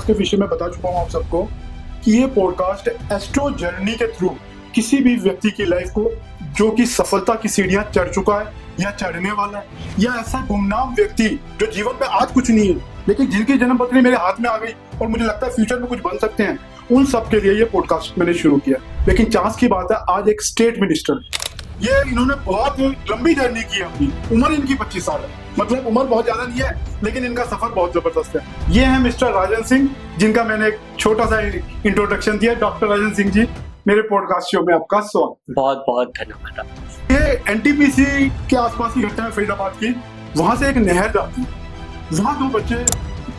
के विषय में बता चुका हूँ आप सबको कि ये पॉडकास्ट एस्ट्रो जर्नी के थ्रू किसी भी व्यक्ति की लाइफ को जो कि सफलता की सीढ़ियां चढ़ चुका है या चढ़ने वाला है, या ऐसा गुमनाम व्यक्ति जो जीवन में आज कुछ नहीं है लेकिन जिनकी जन्म पत्री मेरे हाथ में आ गई और मुझे लगता है फ्यूचर में कुछ बन सकते हैं, उन सब के लिए ये पॉडकास्ट मैंने शुरू किया। लेकिन चांस की बात है, आज एक स्टेट मिनिस्टर, ये इन्होंने बहुत लंबी जर्नी की है। अपनी उम्र इनकी 25 साल है, मतलब उम्र बहुत ज्यादा नहीं है लेकिन इनका सफर बहुत जबरदस्त है। ये है मिस्टर राजन सिंह, जिनका मैंने एक छोटा सा इंट्रोडक्शन दिया। डॉक्टर राजन सिंह जी, मेरे पॉडकास्ट शो में आपका स्वागत। बहुत बहुत धन्यवाद। ये एनटीपीसी के आसपास की घटना है फरीदाबाद की। वहां से एक नहर जाती है, वहां 2 बच्चे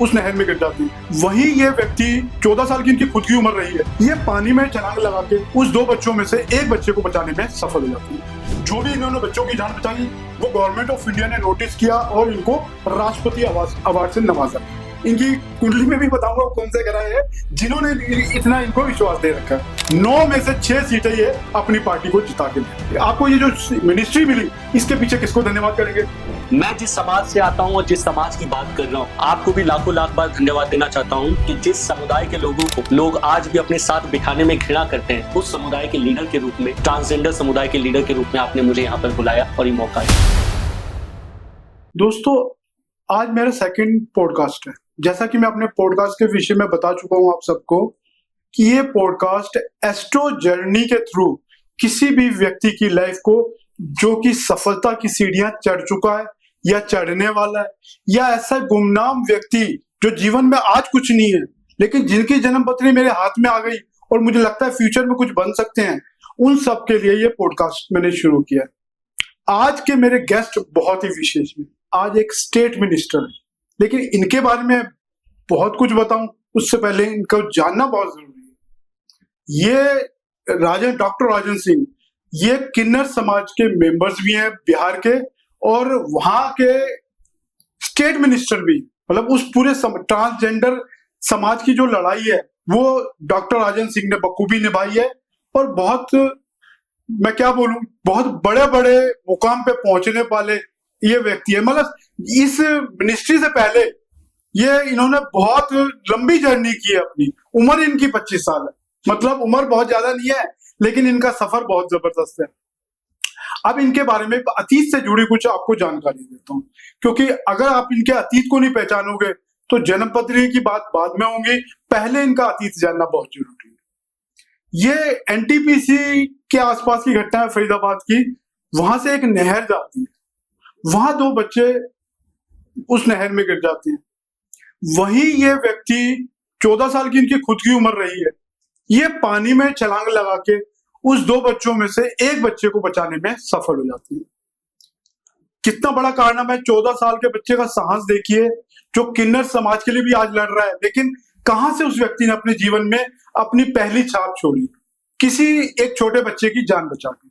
उस नहर में गिर जाते हैं। वहीं ये व्यक्ति 14 साल की इनकी खुद की उम्र रही है, ये पानी में छलांग लगा के उस 2 बच्चों में से एक बच्चे को बचाने में सफल हो जाती है। जो भी इन्होंने बच्चों की जान बचाई वो गवर्नमेंट ऑफ इंडिया ने नोटिस किया और इनको राष्ट्रपति अवार्ड से नवाजा। इनकी कुंडली में भी बताऊंगा कौन से ग्रह है जिन्होंने इतना इनको विश्वास दे रखा है। 9 में से 6 सीटें ये अपनी पार्टी को जिता के दे। आपको ये जो मिनिस्ट्री मिली, इसके पीछे किसको धन्यवाद करेंगे? मैं जिस समाज से आता हूँ और जिस समाज की बात कर रहा हूँ, आपको भी लाखों लाख बार धन्यवाद देना चाहता हूँ कि जिस समुदाय के लोगों को लोग आज भी अपने साथ बिठाने में घृणा करते हैं, उस समुदाय के लीडर के रूप में, ट्रांसजेंडर समुदाय के लीडर के रूप में आपने मुझे यहाँ पर बुलाया और ये मौका दिया। दोस्तों, आज मेरा सेकंड पॉडकास्ट है। जैसा कि मैं अपने पॉडकास्ट के विषय में बता चुका हूँ आप सबको कि ये पॉडकास्ट एस्ट्रो जर्नी के थ्रू किसी भी व्यक्ति की लाइफ को जो कि सफलता की सीढ़ियां चढ़ चुका है या चढ़ने वाला है, या ऐसा गुमनाम व्यक्ति जो जीवन में आज कुछ नहीं है लेकिन जिनकी जन्म पत्री मेरे हाथ में आ गई और मुझे लगता है फ्यूचर में कुछ बन सकते हैं, उन सब के लिए ये पॉडकास्ट मैंने शुरू किया। आज के मेरे गेस्ट बहुत ही विशेष हैं। आज एक स्टेट मिनिस्टर है, लेकिन इनके बारे में बहुत कुछ बताऊं उससे पहले इनको जानना बहुत जरूरी है। ये डॉक्टर राजन सिंह, ये किन्नर समाज के मेंबर्स भी हैं बिहार के, और वहां के स्टेट मिनिस्टर भी। मतलब उस पूरे ट्रांसजेंडर समाज की जो लड़ाई है वो डॉक्टर राजन सिंह ने बखूबी निभाई है, और बहुत, मैं क्या बोलूं, बहुत बड़े बड़े मुकाम पे पहुंचने वाले ये व्यक्ति है। मतलब इस मिनिस्ट्री से पहले ये इन्होंने बहुत लंबी जर्नी की है। अपनी उम्र इनकी 25 साल है, मतलब उम्र बहुत ज्यादा नहीं है लेकिन इनका सफर बहुत जबरदस्त है। अब इनके बारे में अतीत से जुड़ी कुछ आपको जानकारी देता हूँ, क्योंकि अगर आप इनके अतीत को नहीं पहचानोगे तो जन्म पत्री की बात बाद में होंगी, पहले इनका अतीत जानना बहुत जरूरी है। ये एनटीपीसी के आसपास की घटना है फरीदाबाद की। वहां से एक नहर जाती है, वहां 2 बच्चे उस नहर में गिर जाते हैं। वहीं ये व्यक्ति 14 साल की इनकी खुद की उम्र रही है, ये पानी में छलांग लगा के उस 2 बच्चों में से एक बच्चे को बचाने में सफल हो जाती है। कितना बड़ा कारनामा है। 14 साल के बच्चे का साहस देखिए, जो किन्नर समाज के लिए भी आज लड़ रहा है, लेकिन कहां से उस व्यक्ति ने अपने जीवन में अपनी पहली छाप छोड़ी, किसी एक छोटे बच्चे की जान बचा के।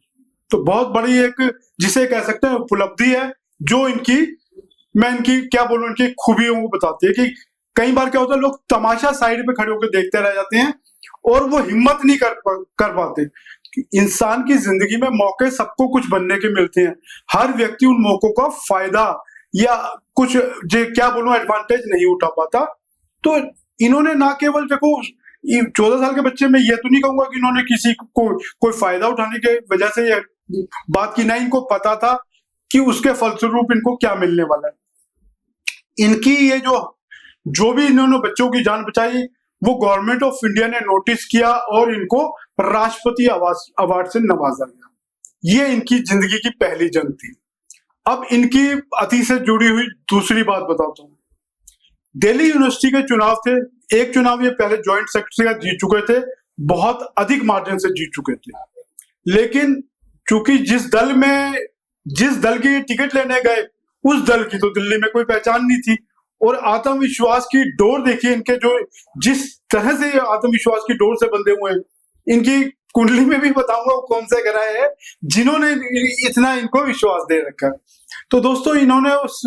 तो बहुत बड़ी एक, जिसे कह सकते हैं, उपलब्धि है, जो मैं इनकी क्या बोलूं, इनकी खूबियों को बताती है। कि कई बार क्या होता है, लोग तमाशा साइड पे खड़े होकर देखते रह जाते हैं और वो हिम्मत नहीं कर पाते। इंसान की जिंदगी में मौके सबको कुछ बनने के मिलते हैं, हर व्यक्ति उन मौकों का फायदा या कुछ क्या बोलूं एडवांटेज नहीं उठा पाता। तो इन्होंने ना केवल, देखो 14 साल के बच्चे में ये तो नहीं कहूंगा कि इन्होंने किसी को कोई फायदा उठाने के वजह से ये बात की, ना इनको पता था कि उसके फलस्वरूप इनको क्या मिलने वाला है। इनकी ये जो भी इन्होंने बच्चों की जान बचाई वो गवर्नमेंट ऑफ इंडिया ने नोटिस किया और इनको राष्ट्रपति अवार्ड से नवाजा गया। ये इनकी जिंदगी की पहली जंग थी। अब इनकी अतीत से जुड़ी हुई दूसरी बात बताता हूँ। दिल्ली यूनिवर्सिटी के चुनाव थे, एक चुनाव ये पहले ज्वाइंट सेक्रेटरी का जीत चुके थे, बहुत अधिक मार्जिन से जीत चुके थे। लेकिन चूंकि जिस दल की टिकट लेने गए, उस दल की तो दिल्ली में कोई पहचान नहीं थी, और आत्मविश्वास की डोर देखिए इनके, जो जिस तरह से आत्मविश्वास की डोर से बंधे हुए हैं। इनकी कुंडली में भी बताऊंगा कौन से ग्रह है जिन्होंने इतना इनको विश्वास दे रखा है। तो दोस्तों, इन्होंने उस,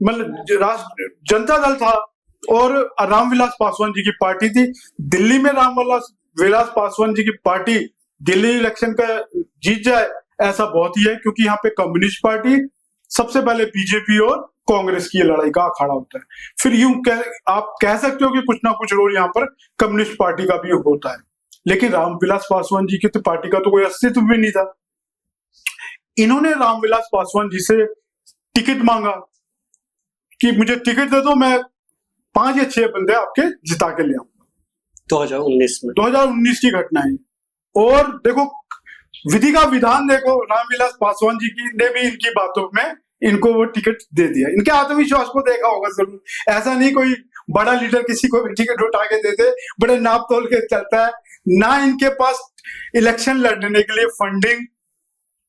मतलब जनता दल था और रामविलास पासवान जी की पार्टी थी। दिल्ली में रामविलास पासवान जी की पार्टी दिल्ली इलेक्शन का जीत जाए, ऐसा बहुत ही है, क्योंकि यहाँ पे कम्युनिस्ट पार्टी सबसे पहले बीजेपी और कांग्रेस की ये लड़ाई का अखाड़ा होता है। फिर आप कह सकते हो कि कुछ ना कुछ रोल यहाँ पर कम्युनिस्ट पार्टी का भी होता है, लेकिन रामविलास पासवान जी की तो पार्टी का तो कोई अस्तित्व भी नहीं था। इन्होंने रामविलास पासवान जी से टिकट मांगा कि मुझे टिकट दे दो, मैं 5 या 6 बंदे आपके जिता के ले आऊंगा। 2019 की घटना है। और देखो विधि का विधान देखो, रामविलास पासवान जी की ने भी इनकी बातों में इनको वो टिकट दे दिया। इनके आत्मविश्वास को देखा होगा जरूर, ऐसा नहीं कोई बड़ा लीडर किसी को भी टिकट उठा के देते, बड़े नाप तोल के चलता है। ना इनके पास इलेक्शन लड़ने के लिए फंडिंग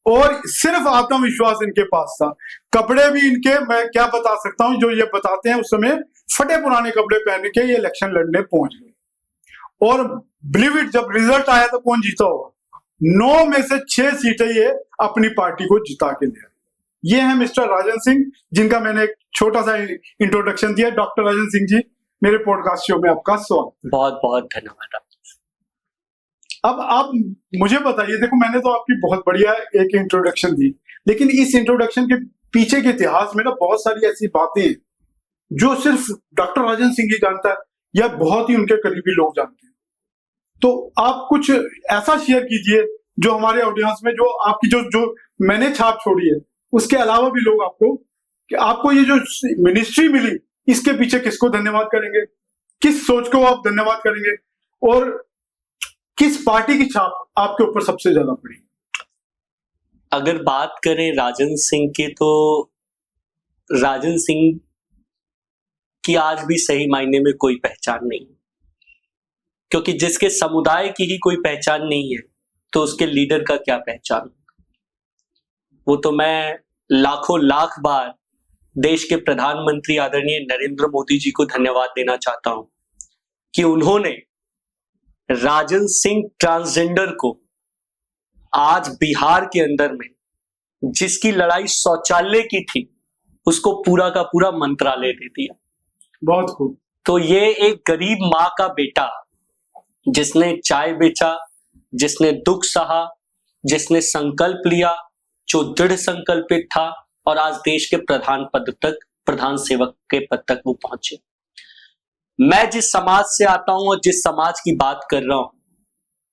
और सिर्फ आत्मविश्वास इनके पास था। कपड़े भी इनके, मैं क्या बता सकता हूं, जो ये बताते हैं उस समय फटे पुराने कपड़े पहन के ये इलेक्शन लड़ने पहुंच गए। और बिलीव इट, जब रिजल्ट आया तो कौन जीता होगा? 9 में से 6 सीटें ये अपनी पार्टी को जिता के ले। ये है मिस्टर राजन सिंह, जिनका मैंने एक छोटा सा इंट्रोडक्शन दिया। डॉक्टर राजन सिंह जी, मेरे पॉडकास्ट शो में आपका स्वागत। बहुत बहुत धन्यवाद। अब आप मुझे बताइए, देखो मैंने तो आपकी बहुत बढ़िया एक इंट्रोडक्शन दी, लेकिन इस इंट्रोडक्शन के पीछे के इतिहास में ना बहुत सारी ऐसी बातें हैं जो सिर्फ डॉक्टर राजन सिंह ही जानता है या बहुत ही उनके करीबी लोग जानते हैं। तो आप कुछ ऐसा शेयर कीजिए जो हमारे ऑडियंस में, जो आपकी जो मैंने छाप छोड़ी है, उसके अलावा भी लोग आपको ये जो मिनिस्ट्री मिली, इसके पीछे किसको धन्यवाद करेंगे, किस सोच को आप धन्यवाद करेंगे, और किस पार्टी की छाप आपके ऊपर सबसे ज्यादा पड़ी? अगर बात करें राजन सिंह की, तो राजन सिंह की आज भी सही मायने में कोई पहचान नहीं, क्योंकि जिसके समुदाय की ही कोई पहचान नहीं है तो उसके लीडर का क्या पहचान? वो तो मैं लाखों लाख बार देश के प्रधानमंत्री आदरणीय नरेंद्र मोदी जी को धन्यवाद देना चाहता हूं कि उन्होंने राजन सिंह ट्रांसजेंडर को आज बिहार के अंदर में, जिसकी लड़ाई शौचालय की थी, उसको पूरा का पूरा मंत्रालय दे दिया। बहुत खूब। तो ये एक गरीब माँ का बेटा, जिसने चाय बेचा, जिसने दुख सहा, जिसने संकल्प लिया, जो दृढ़ संकल्पित था, और आज देश के प्रधान सेवक के पद तक वो पहुंचे। मैं जिस समाज से आता हूं और जिस समाज की बात कर रहा हूं,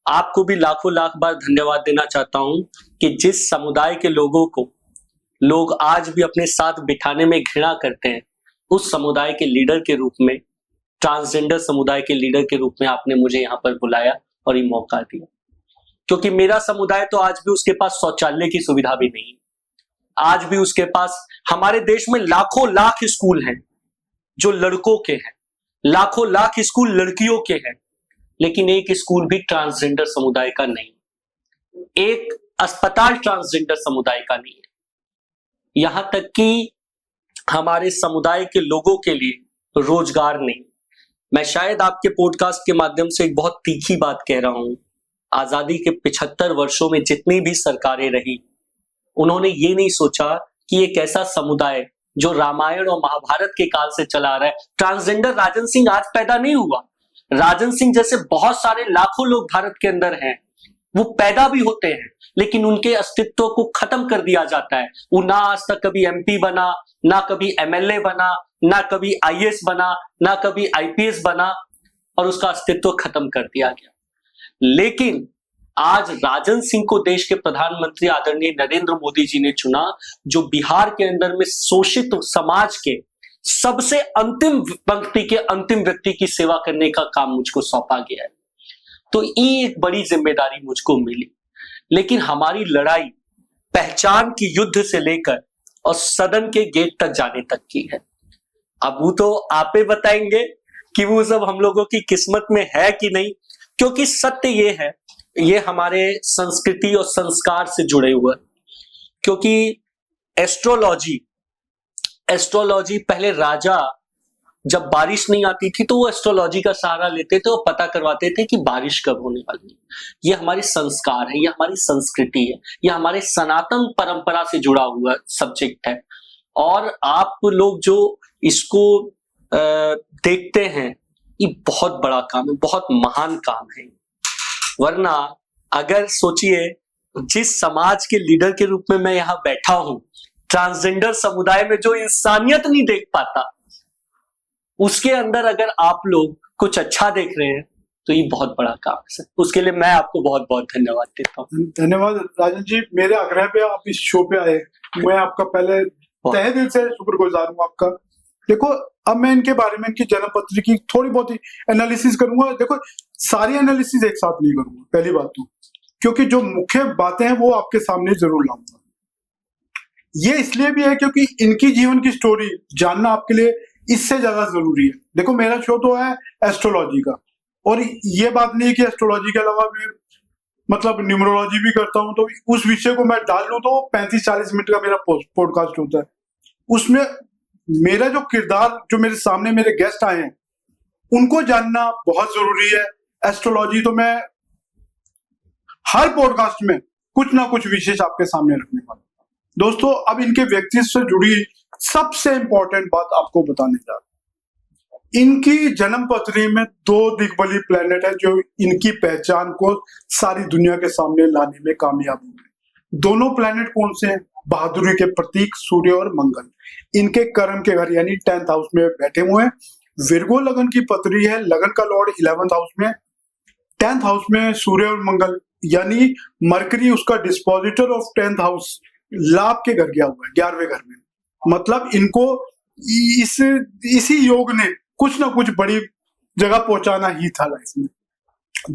आपको भी लाखों लाख बार धन्यवाद देना चाहता हूं कि जिस समुदाय के लोगों को लोग आज भी अपने साथ बिठाने में घृणा करते हैं, उस समुदाय के लीडर के रूप में, ट्रांसजेंडर समुदाय के लीडर के रूप में आपने मुझे यहाँ पर बुलाया और ये मौका दिया। क्योंकि मेरा समुदाय तो आज भी उसके पास शौचालय की सुविधा भी नहीं है। आज भी उसके पास, हमारे देश में लाखों लाख स्कूल हैं जो लड़कों के हैं, लाखों लाख स्कूल लड़कियों के हैं, लेकिन एक स्कूल भी ट्रांसजेंडर समुदाय का नहीं, एक अस्पताल ट्रांसजेंडर समुदाय का नहीं है। यहां तक कि हमारे समुदाय के लोगों के लिए रोजगार नहीं। मैं शायद आपके पॉडकास्ट के माध्यम से एक बहुत तीखी बात कह रहा हूं, आजादी के 75 वर्षों में जितनी भी सरकारें रही, उन्होंने ये नहीं सोचा कि एक ऐसा समुदाय जो रामायण और महाभारत के काल से चला आ रहा है, ट्रांसजेंडर राजन सिंह आज पैदा नहीं हुआ। राजन सिंह जैसे बहुत सारे लाखों लोग भारत के अंदर हैं, वो पैदा भी होते हैं, लेकिन उनके अस्तित्व को खत्म कर दिया जाता है। वो ना आज तक कभी एमपी बना, ना कभी एमएलए बना, ना कभी आईएएस बना, ना कभी आईपीएस बना, और उसका अस्तित्व खत्म कर दिया गया। लेकिन आज राजन सिंह को देश के प्रधानमंत्री आदरणीय नरेंद्र मोदी जी ने चुना, जो बिहार के अंदर में शोषित समाज के सबसे अंतिम पंक्ति के अंतिम व्यक्ति की सेवा करने का काम मुझको सौंपा गया है। तो ये एक बड़ी जिम्मेदारी मुझको मिली। लेकिन हमारी लड़ाई पहचान की युद्ध से लेकर और सदन के गेट तक जाने तक की है। अब वो तो आप ही बताएंगे कि वो सब हम लोगों की किस्मत में है कि नहीं, क्योंकि सत्य ये है, ये हमारे संस्कृति और संस्कार से जुड़े हुए। क्योंकि एस्ट्रोलॉजी पहले राजा जब बारिश नहीं आती थी तो वो एस्ट्रोलॉजी का सहारा लेते थे और पता करवाते थे कि बारिश कब होने वाली है। ये हमारे संस्कार है, ये हमारी संस्कृति है, ये हमारे सनातन परंपरा से जुड़ा हुआ सब्जेक्ट है। और आप लोग जो इसको देखते हैं, ये बहुत बड़ा काम है, बहुत महान काम है। वरना अगर सोचिए, जिस समाज के लीडर के रूप में मैं यहाँ बैठा हूं, ट्रांसजेंडर समुदाय में जो इंसानियत नहीं देख पाता, उसके अंदर अगर आप लोग कुछ अच्छा देख रहे हैं तो ये बहुत बड़ा काम है सर। उसके लिए मैं आपको बहुत बहुत धन्यवाद देता हूँ। धन्यवाद राजन जी, मेरे आग्रह पे आप इस शो पे आए, मैं आपका पहले तहे दिल से शुक्रगुजार हूँ आपका। देखो, अब मैं इनके बारे में, इनकी जन्म पत्री की थोड़ी बहुत ही एनालिसिस करूंगा। देखो, सारी एनालिसिस एक साथ नहीं करूंगा, पहली बात तो, क्योंकि जो मुख्य बातें हैं वो आपके सामने जरूर लाऊंगा। ये इसलिए भी है क्योंकि इनकी जीवन की स्टोरी जानना आपके लिए इससे ज्यादा जरूरी है। देखो, मेरा शो तो है एस्ट्रोलॉजी का, और ये बात नहीं है कि एस्ट्रोलॉजी के अलावा मैं मतलब न्यूमरोलॉजी भी करता हूं, तो उस विषय को मैं डाल लूं तो 35-40 मिनट का मेरा पॉडकास्ट होता है। उसमें मेरा जो किरदार, जो मेरे सामने मेरे गेस्ट आए हैं, उनको जानना बहुत जरूरी है। एस्ट्रोलॉजी तो मैं हर पॉडकास्ट में कुछ ना कुछ विशेष आपके सामने रखने वाला हूं। दोस्तों, अब इनके व्यक्तित्व से जुड़ी सबसे इंपॉर्टेंट बात आपको बताने जा रहा हूं। इनकी जन्म पत्री में 2 दिग्बली प्लेनेट है जो इनकी पहचान को सारी दुनिया के सामने लाने में कामयाब हुए। दोनों प्लेनेट कौन से हैं? बहादुरी के प्रतीक सूर्य और मंगल। इनके कर्म के घर यानी 10th हाउस में बैठे हुए हैं। विर्गो लगन की पत्री है, लगन का लॉर्ड 11th हाउस में, 10th हाउस में सूर्य और मंगल, यानी मरकरी उसका डिस्पोजिटर ऑफ 10th हाउस लाभ के घर गया हुआ है, 11वें घर में। मतलब इनको इसी योग ने कुछ ना कुछ बड़ी जगह पहुंचाना ही था लाइफ में।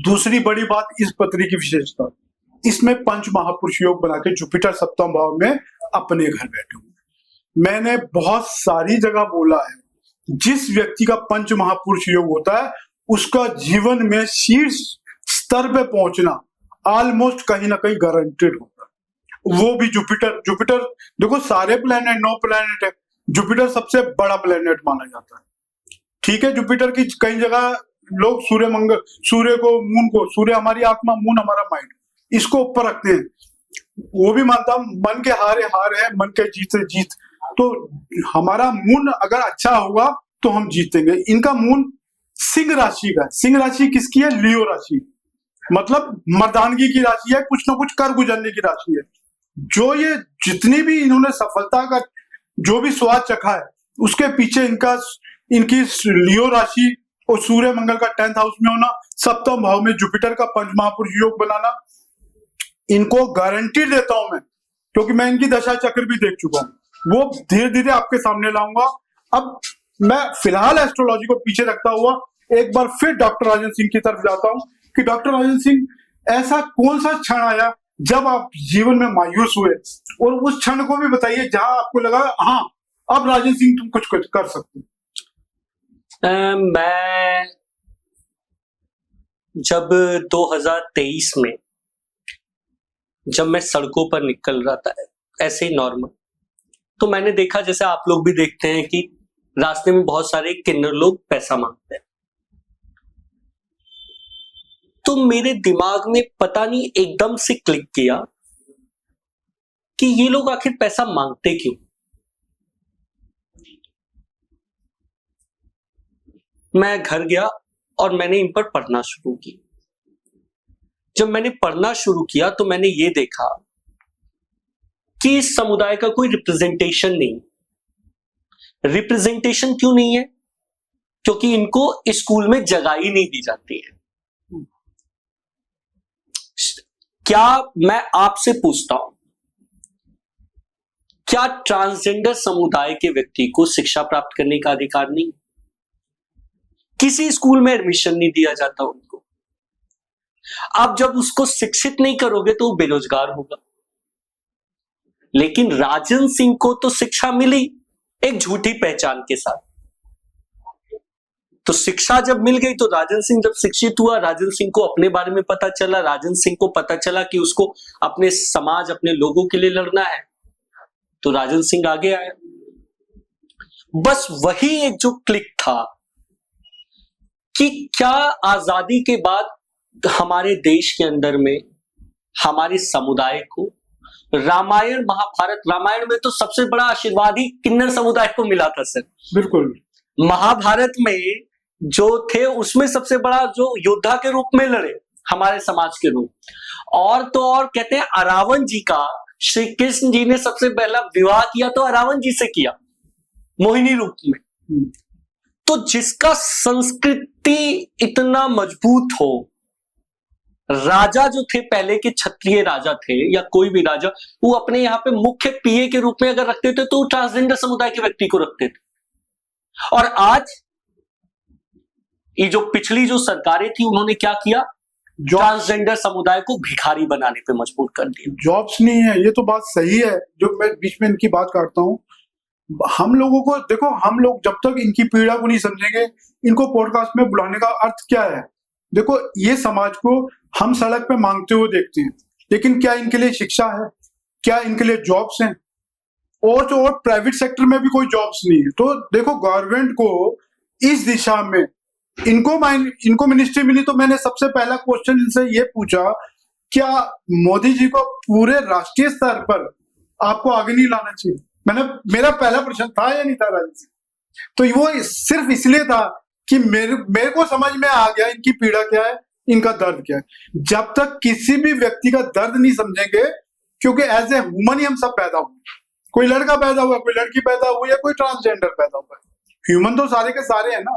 दूसरी बड़ी बात इस पत्री की विशेषता, इसमें पंच महापुरुष योग बना के जुपिटर 7वें भाव में अपने घर बैठे हुए। मैंने बहुत सारी जगह बोला है, जिस व्यक्ति का पंच महापुरुष योग होता है उसका जीवन में शीर्ष स्तर पे पहुंचना ऑलमोस्ट कहीं ना कहीं गारंटेड होता है। वो भी जुपिटर देखो, सारे प्लेनेट 9 प्लेनेट है, जुपिटर सबसे बड़ा प्लेनेट माना जाता है। ठीक है, जुपिटर की कई जगह लोग सूर्य को, मून को, सूर्य हमारी आत्मा, मून हमारा माइंड, इसको ऊपर रखते हैं। वो भी मानता हूं, मन के हारे हार है, मन के जीत से जीत। तो हमारा मून अगर अच्छा होगा तो हम जीतेंगे। इनका मून सिंह राशि का है। सिंह राशि किसकी है? लियो राशि, मतलब मर्दानगी की राशि है, कुछ ना कुछ कर गुजरने की राशि है। जो ये जितनी भी इन्होंने सफलता का जो भी स्वाद चखा है, उसके पीछे इनकी लियो राशि और सूर्य मंगल का 10th हाउस में होना, 7वें भाव में जुपिटर का पंच महापुरुष योग बनाना, इनको गारंटी देता हूं मैं, क्योंकि मैं इनकी दशा चक्र भी देख चुका हूं। वो धीरे धीरे आपके सामने लाऊंगा। अब मैं फिलहाल एस्ट्रोलॉजी को पीछे रखता हुआ एक बार फिर डॉक्टर राजन सिंह की तरफ जाता हूं कि डॉक्टर राजन सिंह, ऐसा कौन सा क्षण आया जब आप जीवन में मायूस हुए, और उस क्षण को भी बताइए जहां आपको लगा हाँ अब राजन सिंह तुम कुछ कर सकते। मैं जब 2023 में जब मैं सड़कों पर निकल रहा था ऐसे ही नॉर्मल, तो मैंने देखा, जैसे आप लोग भी देखते हैं, कि रास्ते में बहुत सारे किन्नर लोग पैसा मांगते हैं। तो मेरे दिमाग में पता नहीं एकदम से क्लिक किया कि ये लोग आखिर पैसा मांगते क्यों। मैं घर गया और मैंने इन पर पढ़ना शुरू किया। जब मैंने पढ़ना शुरू किया तो मैंने ये देखा कि इस समुदाय का कोई रिप्रेजेंटेशन नहीं। रिप्रेजेंटेशन क्यों नहीं है? क्योंकि इनको स्कूल में जगह ही नहीं दी जाती है। क्या मैं आपसे पूछता हूं, क्या ट्रांसजेंडर समुदाय के व्यक्ति को शिक्षा प्राप्त करने का अधिकार नहीं? किसी स्कूल में एडमिशन नहीं दिया जाता उनको। आप जब उसको शिक्षित नहीं करोगे तो वो बेरोजगार होगा। लेकिन राजन सिंह को तो शिक्षा मिली एक झूठी पहचान के साथ। तो शिक्षा जब मिल गई तो राजन सिंह जब शिक्षित हुआ, राजन सिंह को अपने बारे में पता चला, राजन सिंह को पता चला कि उसको अपने समाज, अपने लोगों के लिए लड़ना है, तो राजन सिंह आगे आया। बस वही एक जो क्लिक था कि क्या आजादी के बाद हमारे देश के अंदर में हमारे समुदाय को रामायण, महाभारत, रामायण में तो सबसे बड़ा आशीर्वाद ही किन्नर समुदाय को मिला था सर। बिल्कुल। महाभारत में जो थे उसमें सबसे बड़ा जो योद्धा के रूप में लड़े हमारे समाज के लोग। और तो और कहते हैं अरावण जी का श्री कृष्ण जी ने सबसे पहला विवाह किया तो रावण जी से किया, मोहिनी रूप में। तो जिसका संस्कृति इतना मजबूत हो, राजा जो थे पहले के क्षत्रिय राजा थे या कोई भी राजा, वो अपने यहाँ पे मुख्य पीए के रूप में अगर रखते थे तो वो ट्रांसजेंडर समुदाय के व्यक्ति को रखते थे। और आज ये जो पिछली जो सरकारें थी उन्होंने क्या किया, ट्रांसजेंडर समुदाय को भिखारी बनाने पे मजबूर कर दिया। जॉब्स नहीं है, ये तो बात सही है, जो मैं बीच में इनकी बात काटता हूँ। हम लोगों को देखो, हम लोग जब तक इनकी पीड़ा को नहीं समझेंगे, इनको पॉडकास्ट में बुलाने का अर्थ क्या है। देखो, ये समाज को हम सड़क पे मांगते हुए देखते हैं, लेकिन क्या इनके लिए शिक्षा है, क्या इनके लिए जॉब्स हैं? और तो और प्राइवेट सेक्टर में भी कोई जॉब्स नहीं है। तो देखो, गवर्नमेंट को इस दिशा में इनको मिनिस्ट्री मिली, तो मैंने सबसे पहला क्वेश्चन इनसे ये पूछा, क्या मोदी जी को पूरे राष्ट्रीय स्तर पर आपको आगे नहीं लाना चाहिए? मेरा पहला प्रश्न था या नहीं था राजनीति? तो वो सिर्फ इसलिए था कि मेरे को समझ में आ गया इनकी पीड़ा क्या है, इनका दर्द क्या है। जब तक किसी भी व्यक्ति का दर्द नहीं समझेंगे, क्योंकि एज ए ह्यूमन ही हम सब पैदा हुए, कोई लड़का पैदा हुआ, कोई लड़की पैदा हुई, या कोई ट्रांसजेंडर पैदा हुआ, ह्यूमन तो सारे के सारे हैं ना।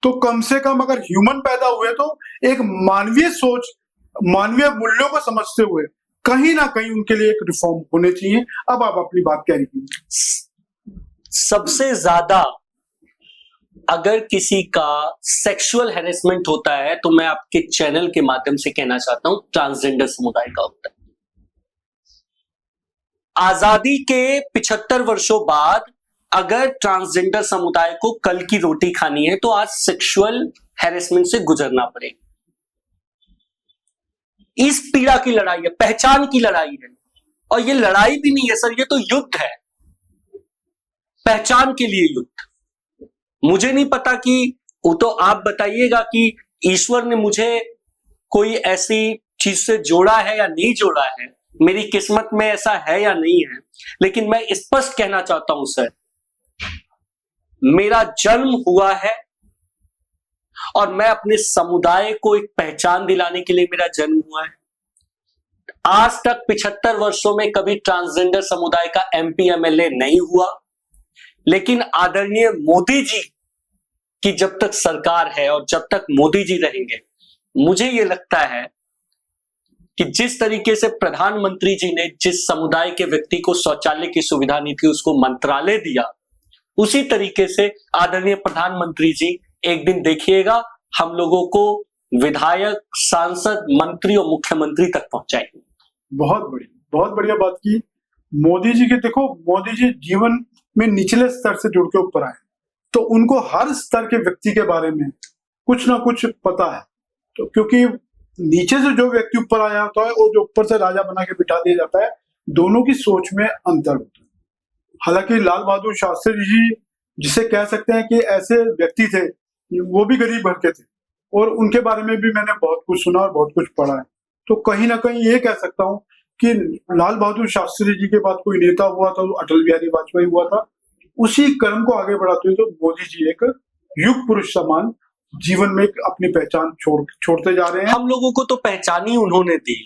तो कम से कम अगर ह्यूमन पैदा हुए तो एक मानवीय सोच, मानवीय मूल्यों को समझते हुए कहीं ना कहीं उनके लिए एक रिफॉर्म होने चाहिए। अब आप अपनी बात कैरी कीजिए। सबसे ज्यादा अगर किसी का सेक्सुअल हैरेसमेंट होता है तो मैं आपके चैनल के माध्यम से कहना चाहता हूं, ट्रांसजेंडर समुदाय का होता है। आजादी के 75 वर्षों बाद अगर ट्रांसजेंडर समुदाय को कल की रोटी खानी है तो आज सेक्सुअल हैरेसमेंट से गुजरना पड़ेगा। इस पीड़ा की लड़ाई है, पहचान की लड़ाई है। और ये लड़ाई भी नहीं है सर, ये तो युद्ध है, पहचान के लिए युद्ध। मुझे नहीं पता कि वो तो आप बताइएगा कि ईश्वर ने मुझे कोई ऐसी चीज से जोड़ा है या नहीं जोड़ा है, मेरी किस्मत में ऐसा है या नहीं है। लेकिन मैं स्पष्ट कहना चाहता हूं सर, मेरा जन्म हुआ है और मैं अपने समुदाय को एक पहचान दिलाने के लिए मेरा जन्म हुआ है। आज तक 75 वर्षों में कभी ट्रांसजेंडर समुदाय का एमपी एमएलए नहीं हुआ, लेकिन आदरणीय मोदी जी की जब तक सरकार है और जब तक मोदी जी रहेंगे, मुझे यह लगता है कि जिस तरीके से प्रधानमंत्री जी ने जिस समुदाय के व्यक्ति को शौचालय की सुविधा नहीं थी उसको मंत्रालय दिया, उसी तरीके से आदरणीय प्रधानमंत्री जी एक दिन देखिएगा हम लोगों को विधायक, सांसद, मंत्री और मुख्यमंत्री तक पहुंचाएंगे। बहुत बढ़िया बात की मोदी जी के। देखो, मोदी जी जीवन में निचले स्तर से जुड़ के ऊपर आए, तो उनको हर स्तर के व्यक्ति के बारे में कुछ ना कुछ पता है। तो क्योंकि नीचे से जो व्यक्ति ऊपर आया होता है और जो ऊपर से राजा बना के बिठा दिया जाता है, दोनों की सोच में अंतर होता है। हालांकि लाल बहादुर शास्त्री जी, जिसे कह सकते हैं कि ऐसे व्यक्ति थे, वो भी गरीब घर के थे और उनके बारे में भी मैंने बहुत कुछ सुना और बहुत कुछ पढ़ा है। तो कहीं ना कहीं ये कह सकता हूँ कि लाल बहादुर शास्त्री जी के बाद कोई नेता हुआ था, अटल बिहारी वाजपेयी हुआ था। उसी कर्म को आगे बढ़ाते हुए तो मोदी जी एक युग पुरुष समान जीवन में अपनी पहचान छोड़ते जा रहे हैं। हम लोगों को तो पहचान ही उन्होंने दी।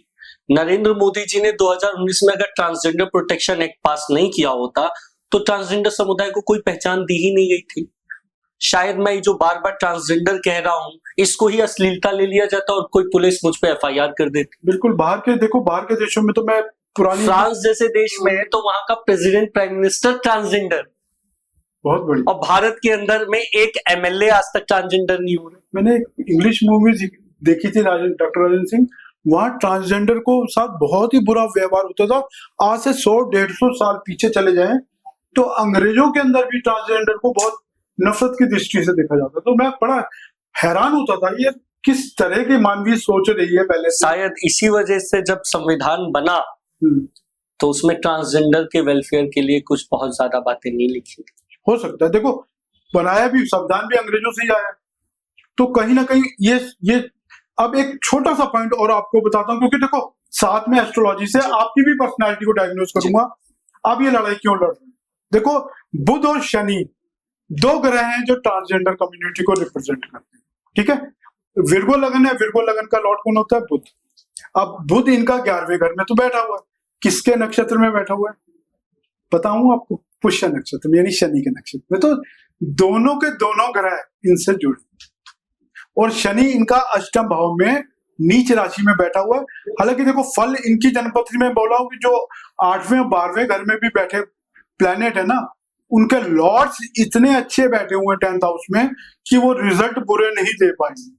नरेंद्र मोदी जी ने 2019 में अगर ट्रांसजेंडर प्रोटेक्शन एक्ट पास नहीं किया होता तो ट्रांसजेंडर समुदाय को कोई पहचान दी ही नहीं गई थी। शायद मैं जो बार बार ट्रांसजेंडर कह रहा हूं, इसको ही अश्लीलता ले लिया जाता और कोई पुलिस मुझ पे एफआईआर कर देती। बिल्कुल, बाहर के देशों में तो मैं पुरानी फ्रांस जैसे देश में है तो वहां का प्रेसिडेंट, प्राइम मिनिस्टर ट्रांसजेंडर, बहुत बड़ी। और भारत के अंदर में एक एमएलए आज तक ट्रांसजेंडर नहीं हो रहे। मैंने इंग्लिश मूवी देखी थी डॉक्टर राजेंद्र सिंह, वहां ट्रांसजेंडर को साथ बहुत ही बुरा व्यवहार होता था। आज से 100-150 साल पीछे चले जाएं तो अंग्रेजों के अंदर भी ट्रांसजेंडर को बहुत नफरत की दृष्टि से देखा जाता। तो मैं बड़ा हैरान होता था, ये किस तरह की मानवीय सोच रही है पहले। शायद इसी वजह से जब संविधान बना तो उसमें ट्रांसजेंडर के वेलफेयर के लिए कुछ बहुत ज्यादा बातें नहीं लिखी। हो सकता है, देखो बनाया भी, संविधान भी अंग्रेजों से ही आया। तो कहीं ना कहीं ये अब एक छोटा सा पॉइंट और आपको बताता हूं, क्योंकि देखो साथ में एस्ट्रोलॉजी से आपकी भी पर्सनालिटी को डायग्नोज करूंगा। आप ये लड़ाई क्यों लड़ रहे हैं? देखो, बुध और शनि 2 ग्रह हैं जो ट्रांसजेंडर कम्युनिटी को रिप्रेजेंट करते हैं, ठीक है। विर्गो लगन है, विर्गो लगन का लॉर्ड कौन होता है? बुध। अब बुध इनका 11वें घर में तो बैठा हुआ है, किसके नक्षत्र में बैठा हुआ है बताऊं आपको? पुष्य नक्षत्र में, यानी शनि के नक्षत्र में। तो दोनों के दोनों ग्रह इनसे जुड़े, और शनि इनका अष्टम भाव में नीच राशि में बैठा हुआ है। हालांकि देखो फल इनकी जन्मपत्री में बोला हूं कि जो 8वें और 12वें घर में भी बैठे प्लैनेट है ना, उनके लॉर्ड्स इतने अच्छे बैठे हुए हैं 10th हाउस में कि वो रिजल्ट बुरे नहीं दे पाएंगे।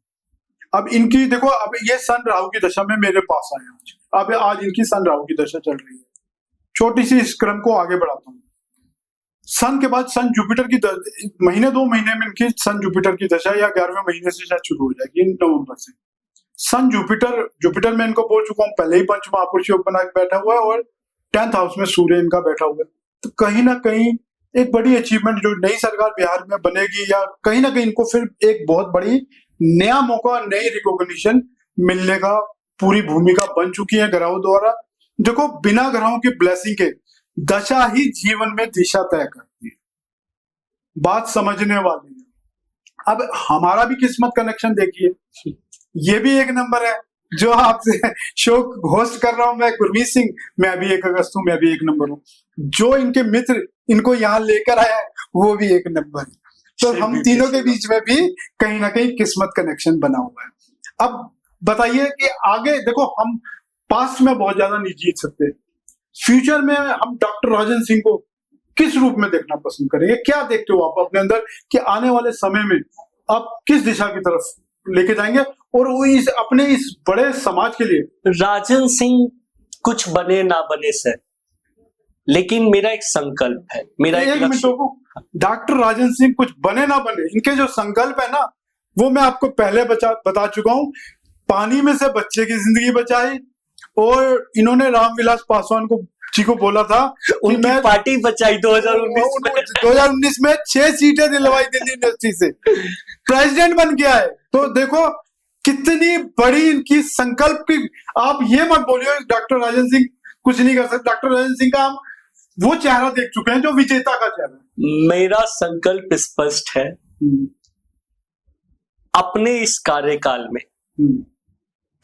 अब इनकी देखो, अब ये सन राहु की दशा में मेरे पास आए अब आज इनकी सन राहु की दशा चल रही है। छोटी सी इस क्रम को आगे बढ़ाता हूँ। सन के बाद सन जुपिटर की महीने 2 महीने में इनकी सन जुपिटर की दशा, या 11वें महीने से शायद शुरू हो जाएगी नवंबर से। सन जुपिटर में इनको बोल चुका हूँ पहले ही पंच महापुरुष योग बना के बैठा हुआ है, और 10th हाउस में सूर्य इनका बैठा हुआ है। तो कहीं ना कहीं एक बड़ी अचीवमेंट जो नई सरकार बिहार में बनेगी, या कहीं ना कहीं इनको फिर एक बहुत बड़ी नया मौका, नई रिकॉग्निशन मिलने का पूरी भूमिका बन चुकी है ग्रहों द्वारा। देखो बिना ग्रहों की ब्लेसिंग के दशा ही जीवन में दिशा तय करती है, बात समझने वाली है। अब हमारा भी किस्मत कनेक्शन देखिए, ये भी एक नंबर है। जो आपसे शो होस्ट कर रहा हूं मैं, गुरमीत सिंह, मैं भी 1 अगस्त हूं, मैं भी 1 नंबर हूं। जो इनके मित्र इनको यहाँ लेकर आया है वो भी 1 नंबर है। तो हम तीनों के बीच में भी कहीं ना कहीं किस्मत कनेक्शन बना हुआ है। अब बताइए कि आगे देखो, हम पास्ट में बहुत ज्यादा नहीं जीत सकते, फ्यूचर में हम डॉक्टर राजन सिंह को किस रूप में देखना पसंद करेंगे? क्या देखते हो आप अपने अंदर कि आने वाले समय में आप किस दिशा की तरफ लेके जाएंगे, और वो अपने इस बड़े समाज के लिए? राजन सिंह कुछ बने ना बने सर, लेकिन मेरा एक संकल्प है, मेरा एक लक्ष्य। डॉक्टर राजन सिंह कुछ बने ना बने, इनके जो संकल्प है ना, वो मैं आपको पहले बता चुका हूं। पानी में से बच्चे की जिंदगी बचाई, और इन्होंने रामविलास पासवान जी को बोला था उनकी मैं पार्टी बचाई 2019 में 6 सीटें दिलवाई दिल्ली यूनिवर्सिटी से, प्रेसिडेंट बन गया है। तो देखो कितनी बड़ी इनकी संकल्प की। आप ये मत बोलिए डॉक्टर राजन सिंह कुछ नहीं कर सकते। डॉक्टर राजन सिंह का हम वो चेहरा देख चुके हैं जो विजेता का चेहरा। मेरा संकल्प स्पष्ट है, अपने इस कार्यकाल में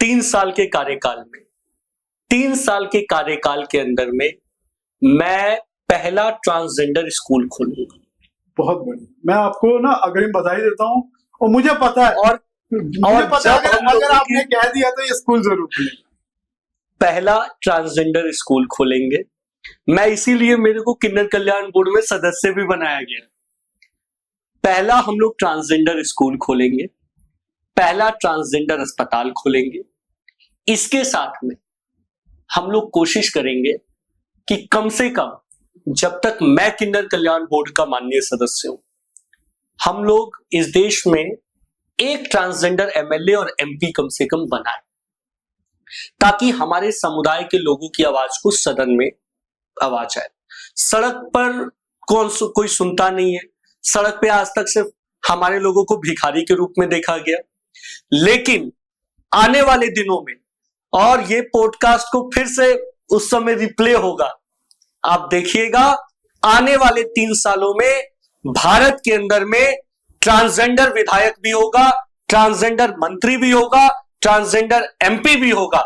3 साल के कार्यकाल में 3 साल के कार्यकाल के अंदर में मैं पहला ट्रांसजेंडर स्कूल खोलूंगा। बहुत बढ़िया, मैं आपको ना अग्रिम बधाई देता हूं, और मुझे पता है, और मुझे पता है अगर आपने कह दिया तो ये स्कूल जरूर खुलेगा। पहला ट्रांसजेंडर स्कूल खोलेंगे। मैं इसीलिए मेरे को किन्नर कल्याण बोर्ड में सदस्य भी बनाया गया। पहला हम लोग ट्रांसजेंडर स्कूल खोलेंगे, पहला ट्रांसजेंडर अस्पताल खोलेंगे। इसके साथ में हम लोग कोशिश करेंगे कि कम से कम जब तक मैं किन्नर कल्याण बोर्ड का माननीय सदस्य हूं, हम लोग इस देश में एक ट्रांसजेंडर एमएलए और एमपी कम से कम बनाए, ताकि हमारे समुदाय के लोगों की आवाज को सदन में आवाज आए। सड़क पर कोई सुनता नहीं है, सड़क पे आज तक सिर्फ हमारे लोगों को भिखारी के रूप में देखा गया। लेकिन आने वाले दिनों में, और ये पॉडकास्ट को फिर से उस समय रिप्ले होगा, आप देखिएगा आने वाले 3 सालों में भारत के अंदर में ट्रांसजेंडर विधायक भी होगा, ट्रांसजेंडर मंत्री भी होगा, ट्रांसजेंडर एमपी भी होगा,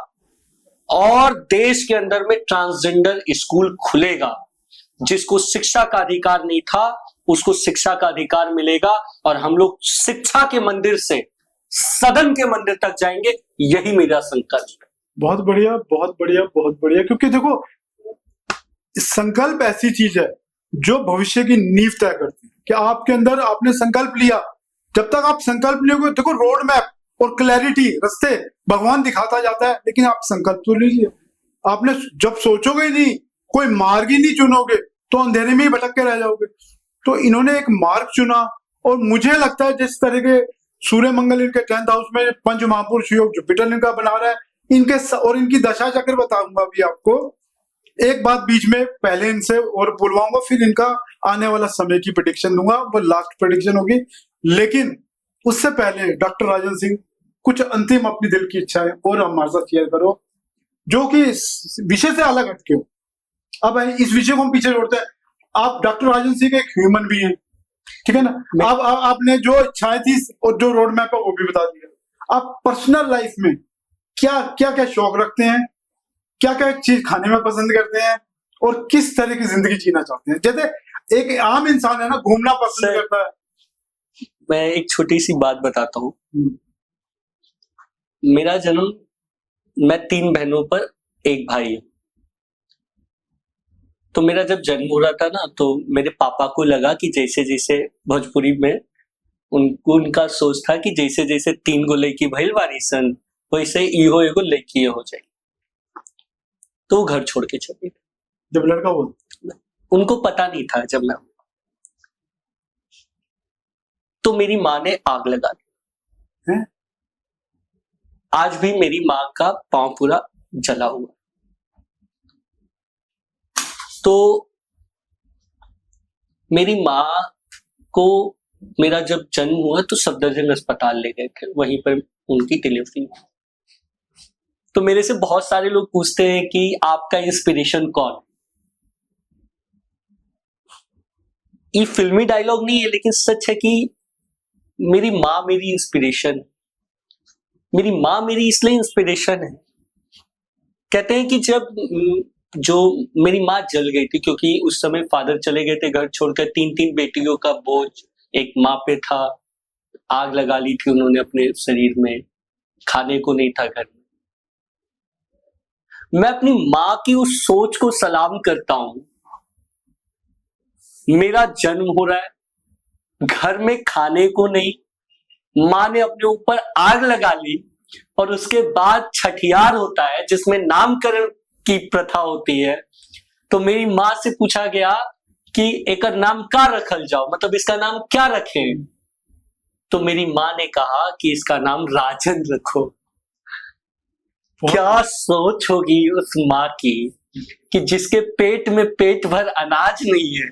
और देश के अंदर में ट्रांसजेंडर स्कूल खुलेगा। जिसको शिक्षा का अधिकार नहीं था उसको शिक्षा का अधिकार मिलेगा, और हम लोग शिक्षा के मंदिर से सदन के मंदिर तक जाएंगे। यही मेरा संकल्प है। बहुत बढ़िया, बहुत बढ़िया, बहुत बढ़िया। क्योंकि देखो संकल्प ऐसी चीज है जो भविष्य की नींव तय करती है। कि आपके अंदर आपने संकल्प लिया, जब तक आप संकल्प लियोगे, देखो रोड मैप और क्लैरिटी, रास्ते भगवान दिखाता जाता है, लेकिन आप संकल्प तो लीजिए। आपने जब सोचोगे नहीं, कोई मार्ग ही नहीं चुनोगे, तो अंधेरे में ही भटक के रह जाओगे। तो इन्होंने एक मार्ग चुना, और मुझे लगता है जिस तरह के सूर्य मंगल इनके 10th हाउस में पंच महापुरुष योग जुपिटर इनका बना रहा है, इनके और इनकी दशा चक्र बताऊंगा अभी आपको। एक बात बीच में पहले इनसे और बुलवाऊंगा, फिर इनका आने वाला समय की प्रेडिक्शन दूंगा, वो लास्ट प्रेडिक्शन होगी। लेकिन उससे पहले डॉक्टर राजन सिंह, कुछ अंतिम अपनी दिल की इच्छा है और हमारे साथ शेयर करो, जो कि विषय से अलग हटके हो। अब इस विषय को हम पीछे जोड़ते हैं। आप डॉक्टर राजन सिंह एक ह्यूमन भी हैं, ठीक है ना? आपने जो इच्छाएं थी और जो रोड मैप है वो भी बता दिया। आप पर्सनल लाइफ में क्या क्या शौक रखते हैं, क्या क्या चीज खाने में पसंद करते हैं और किस तरह की जिंदगी जीना चाहते हैं। जैसे एक आम इंसान है ना, घूमना पसंद सर, करता है। मैं एक छोटी सी बात बताता हूँ। मेरा जन्म, मैं 3 बहनों पर एक भाई हूँ। तो मेरा जब जन्म हो रहा था ना, तो मेरे पापा को लगा कि जैसे जैसे भोजपुरी में उनका सोच था कि जैसे जैसे 3 गो लड़की भइल बारी सन, वैसे इहो एगो लड़की हो जाए। तो वो घर छोड़ के चले गए। जब लड़का हो, उनको पता नहीं था जब मैं, तो मेरी माँ ने आग लगा दी। हैं? आज भी मेरी माँ का पांव पूरा जला हुआ। तो मेरी माँ को मेरा जब जन्म हुआ तो सफदरजंग अस्पताल ले गए थे, वहीं पर उनकी डिलीवरी। तो मेरे से बहुत सारे लोग पूछते हैं कि आपका इंस्पिरेशन कौन। ये फिल्मी डायलॉग नहीं है, लेकिन सच है कि मेरी माँ मेरी इंस्पिरेशन। मेरी माँ मेरी इसलिए इंस्पिरेशन है, कहते हैं कि जब जो मेरी माँ जल गई थी, क्योंकि उस समय फादर चले गए थे घर छोड़कर, 3 बेटियों का बोझ एक माँ पे था। आग लगा ली थी उन्होंने अपने शरीर में, खाने को नहीं था घर में। मैं अपनी माँ की उस सोच को सलाम करता हूं। मेरा जन्म हो रहा है, घर में खाने को नहीं, माँ ने अपने ऊपर आग लगा ली, और उसके बाद छठियार होता है जिसमें नामकरण की प्रथा होती है। तो मेरी माँ से पूछा गया कि एक नाम क्या रखल जाओ, मतलब इसका नाम क्या रखें। तो मेरी माँ ने कहा कि इसका नाम राजन रखो। क्या सोच होगी उस माँ की कि जिसके पेट में पेट भर अनाज नहीं है,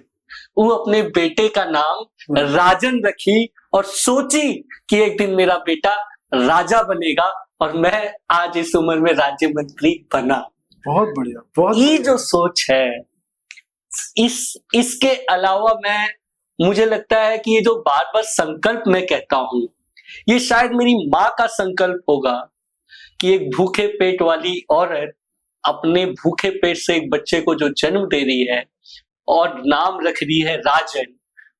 वो अपने बेटे का नाम राजन रखी और सोची कि एक दिन मेरा बेटा राजा बनेगा, और मैं आज इस उम्र में राज्य मंत्री बना। बहुत बढ़िया, बहुत ये जो सोच है, इसके अलावा मुझे लगता है कि ये जो बार बार संकल्प मैं कहता हूं, ये शायद मेरी माँ का संकल्प होगा कि एक भूखे पेट वाली औरत अपने भूखे पेट से एक बच्चे को जो जन्म दे रही है और नाम रख रही है राजन,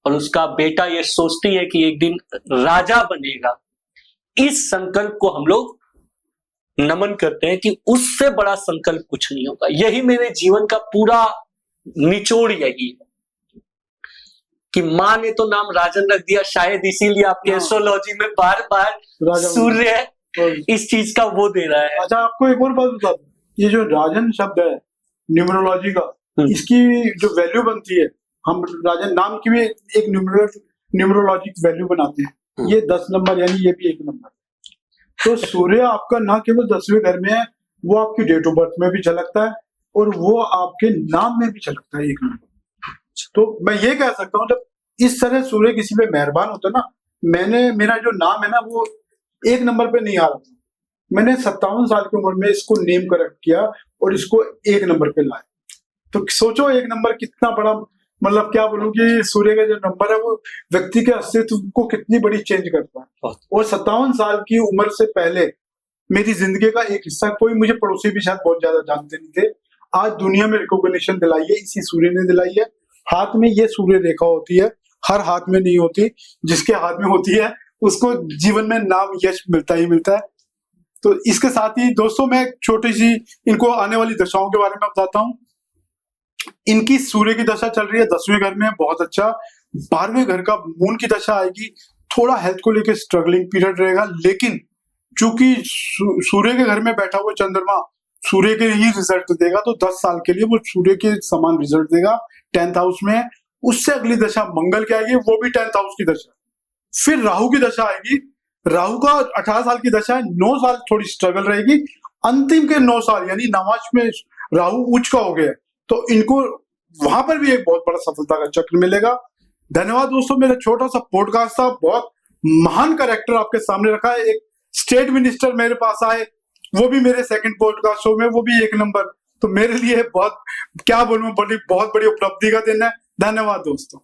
और उसका बेटा ये सोचती है कि एक दिन राजा बनेगा। इस संकल्प को हम लोग नमन करते हैं कि उससे बड़ा संकल्प कुछ नहीं होगा। यही मेरे जीवन का पूरा निचोड़ यही है कि माँ ने तो नाम राजन रख दिया, शायद इसीलिए आपके एस्ट्रोलॉजी में बार बार सूर्य इस चीज का वो दे रहा है। अच्छा, आपको एक और बात बता दूं, ये जो राजन शब्द है न्यूमरोलॉजी का, इसकी जो वैल्यू बनती है, हम राजन नाम की भी एक न्यूमरोलॉजिक वैल्यू बनाते हैं। ये 10 नंबर, यानी ये भी 1 नंबर। तो सूर्य आपका ना केवल 10वें घर में है, वो आपकी डेट ऑफ बर्थ में भी झलकता है और वो आपके नाम में भी झलकता है 1 नंबर। तो मैं ये कह सकता हूँ, जब इस तरह सूर्य किसी पे मेहरबान होता है ना, मेरा जो नाम है ना, वो 1 नंबर पे नहीं आ रहा था। मैंने 57 साल की उम्र में इसको नेम करेक्ट किया और इसको 1 नंबर पे लाया। तो सोचो 1 नंबर कितना बड़ा, मतलब क्या बोलूं कि सूर्य का जो नंबर है वो व्यक्ति के अस्तित्व को कितनी बड़ी चेंज करता है। और 57 साल की उम्र से पहले मेरी जिंदगी का एक हिस्सा कोई मुझे पड़ोसी भी शायद बहुत ज्यादा जानते नहीं थे, आज दुनिया में रिकॉग्निशन दिलाई है इसी सूर्य ने दिलाई है। हाथ में ये सूर्य रेखा होती है, हर हाथ में नहीं होती, जिसके हाथ में होती है उसको जीवन में नाम यश मिलता ही मिलता है। तो इसके साथ ही दोस्तों, मैं छोटी सी इनको आने वाली दशाओं के बारे में बताता हूँ। इनकी सूर्य की दशा चल रही है 10वें घर में, बहुत अच्छा। 12वें घर का मून की दशा आएगी, थोड़ा हेल्थ को लेकर स्ट्रगलिंग पीरियड रहेगा, लेकिन चूंकि सूर्य के घर में बैठा हुआ चंद्रमा सूर्य के ही रिजल्ट देगा, तो 10 साल के लिए वो सूर्य के समान रिजल्ट देगा। 10th हाउस में उससे अगली दशा मंगल की आएगी, वो भी 10th हाउस की दशा। फिर राहु की दशा आएगी, राहु का 18 साल की दशा है, 9 साल थोड़ी स्ट्रगल रहेगी। अंतिम के 9 साल यानी नवाश में राहु उच्च का हो गया, तो इनको वहां पर भी एक बहुत बड़ा सफलता का चक्र मिलेगा। धन्यवाद दोस्तों, मेरा छोटा सा पॉडकास्ट था, बहुत महान कैरेक्टर आपके सामने रखा है। एक स्टेट मिनिस्टर मेरे पास आए, वो भी मेरे सेकंड पॉडकास्ट शो में, वो भी 1 नंबर। तो मेरे लिए बहुत, क्या बोलूं, बहुत बड़ी उपलब्धि का दिन है। धन्यवाद दोस्तों।